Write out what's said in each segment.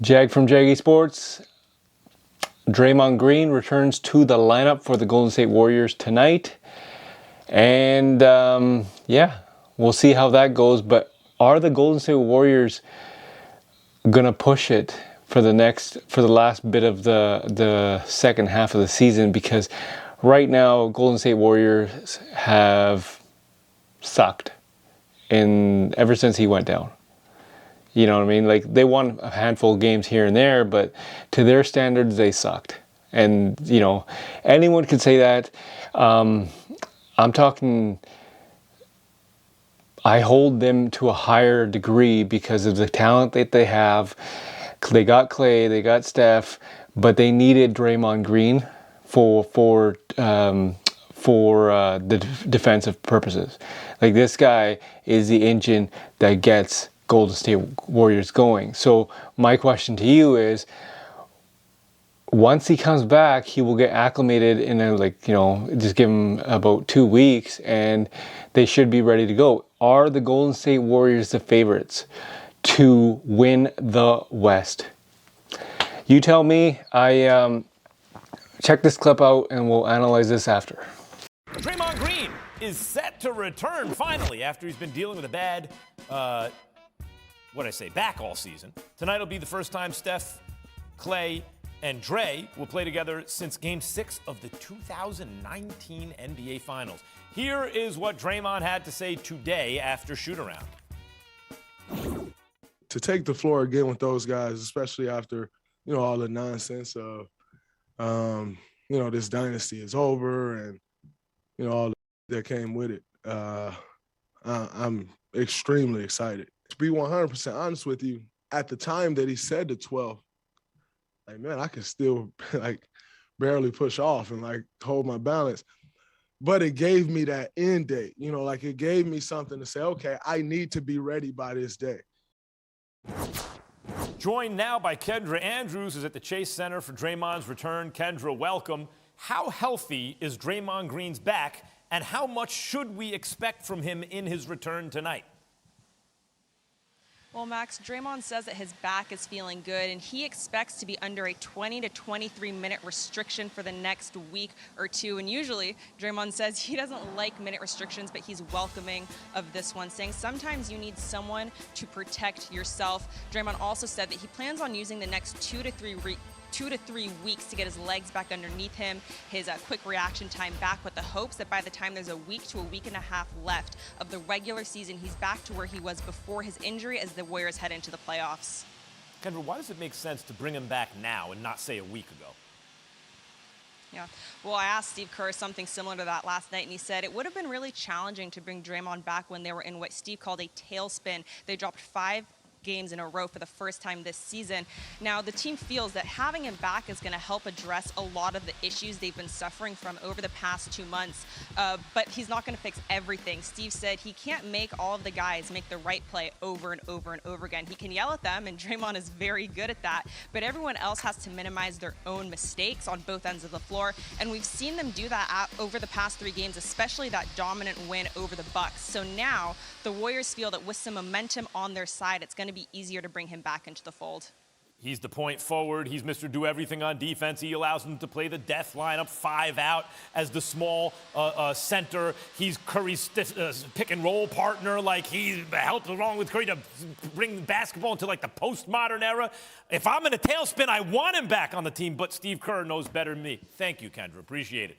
Jag from Jaggy Sports. Draymond Green returns to the lineup for the Golden State Warriors tonight. And yeah, we'll see how that goes. But are the Golden State Warriors gonna push it for the last bit of the second half of the season? Because right now, Golden State Warriors have sucked ever since he went down. You know what I mean? Like, they won a handful of games here and there, but to their standards, they sucked. And, you know, anyone could say that. I'm talking, I hold them to a higher degree because of the talent that they have. They got Clay, they got Steph, but they needed Draymond Green for the defensive purposes. Like, this guy is the engine that gets Golden State Warriors going. So my question to you is, once he comes back, he will get acclimated in just give him about 2 weeks and they should be ready to go. Are the Golden State Warriors the favorites to win the West? You tell me. Check this clip out and we'll analyze this after. Draymond Green is set to return finally after he's been dealing with a bad back all season. Tonight will be the first time Steph, Clay, and Dre will play together since Game 6 of the 2019 NBA Finals. Here is what Draymond had to say today after shoot-around. To take the floor again with those guys, especially after, all the nonsense of, this dynasty is over and, all that came with it. I'm extremely excited. To be 100% honest with you, at the time that he said the 12, man, I can still barely push off and hold my balance. But it gave me that end date, it gave me something to say, okay, I need to be ready by this day. Joined now by Kendra Andrews, who's at the Chase Center for Draymond's return. Kendra, welcome. How healthy is Draymond Green's back, and how much should we expect from him in his return tonight? Well, Max, Draymond says that his back is feeling good, and he expects to be under a 20 to 23-minute restriction for the next week or two. And usually, Draymond says he doesn't like minute restrictions, but he's welcoming of this one, saying sometimes you need someone to protect yourself. Draymond also said that he plans on using the next 2 to 3 weeks to get his legs back underneath him, his quick reaction time back, with the hopes that by the time there's a week to a week and a half left of the regular season, he's back to where he was before his injury as the Warriors head into the playoffs. Kendra, why does it make sense to bring him back now and not, say, a week ago? Yeah, well, I asked Steve Kerr something similar to that last night, and he said it would have been really challenging to bring Draymond back when they were in what Steve called a tailspin. They dropped 5 games in a row for the first time this season. Now, the team feels that having him back is going to help address a lot of the issues they've been suffering from over the past 2 months, but he's not going to fix everything. Steve said he can't make all of the guys make the right play over and over and over again. He can yell at them, and Draymond is very good at that, but everyone else has to minimize their own mistakes on both ends of the floor, and we've seen them do that over the past 3 games, especially that dominant win over the Bucks. So now the Warriors feel that with some momentum on their side, it's going to be easier to bring him back into the fold. He's the point forward. He's Mr. Do Everything on defense. He allows them to play the death lineup, 5 out as the small center. He's Curry's pick and roll partner. He helped along with Curry to bring basketball into the postmodern era. If I'm in a tailspin, I want him back on the team, but Steve Kerr knows better than me. Thank you, Kendra. Appreciate it.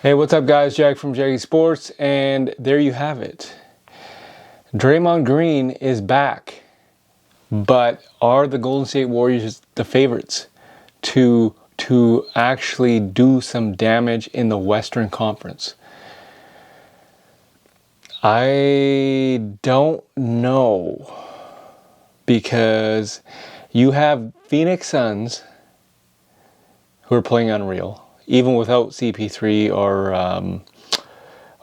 Hey, what's up, guys? Jag from Jaggy Sports, and there you have it. Draymond Green is back. But are the Golden State Warriors the favorites to actually do some damage in the Western Conference? I don't know, because you have Phoenix Suns who are playing unreal, even without CP3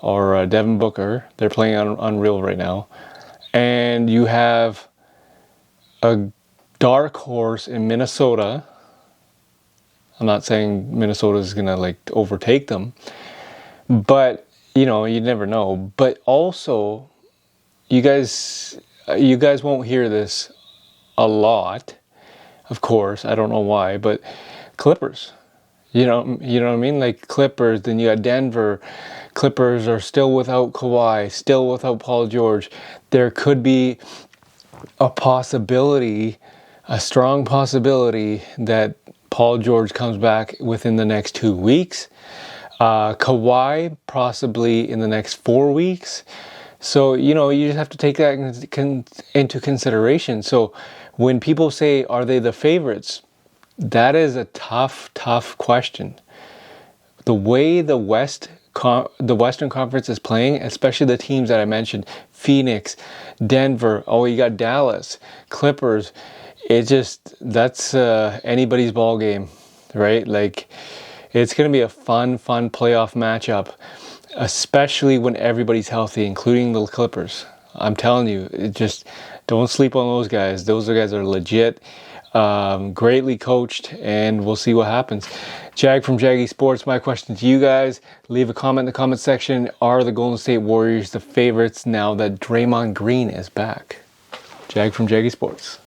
or Devin Booker. They're playing unreal right now, and you have a dark horse in Minnesota. I'm not saying Minnesota is gonna overtake them, but you never know. But also, you guys won't hear this a lot. of course. I don't know why, but Clippers. You know what I mean? Like Clippers, then you got Denver. Clippers are still without Kawhi, still without Paul George. There could be a possibility, a strong possibility that Paul George comes back within the next 2 weeks. Kawhi possibly in the next 4 weeks. So, you just have to take that into consideration. So when people say, are they the favorites? That is a tough question. The way the Western Conference is playing, especially the teams that I mentioned, Phoenix, Denver, you got Dallas, Clippers, that's anybody's ball game, right? Like, it's going to be a fun playoff matchup, especially when everybody's healthy, including the Clippers. I'm telling you, don't sleep on those guys. Those guys are legit. Greatly coached, and we'll see what happens. Jag from Jaggy Sports, my question to you guys, leave a comment in the comment section. Are the Golden State Warriors the favorites now that Draymond Green is back? Jag from Jaggy Sports.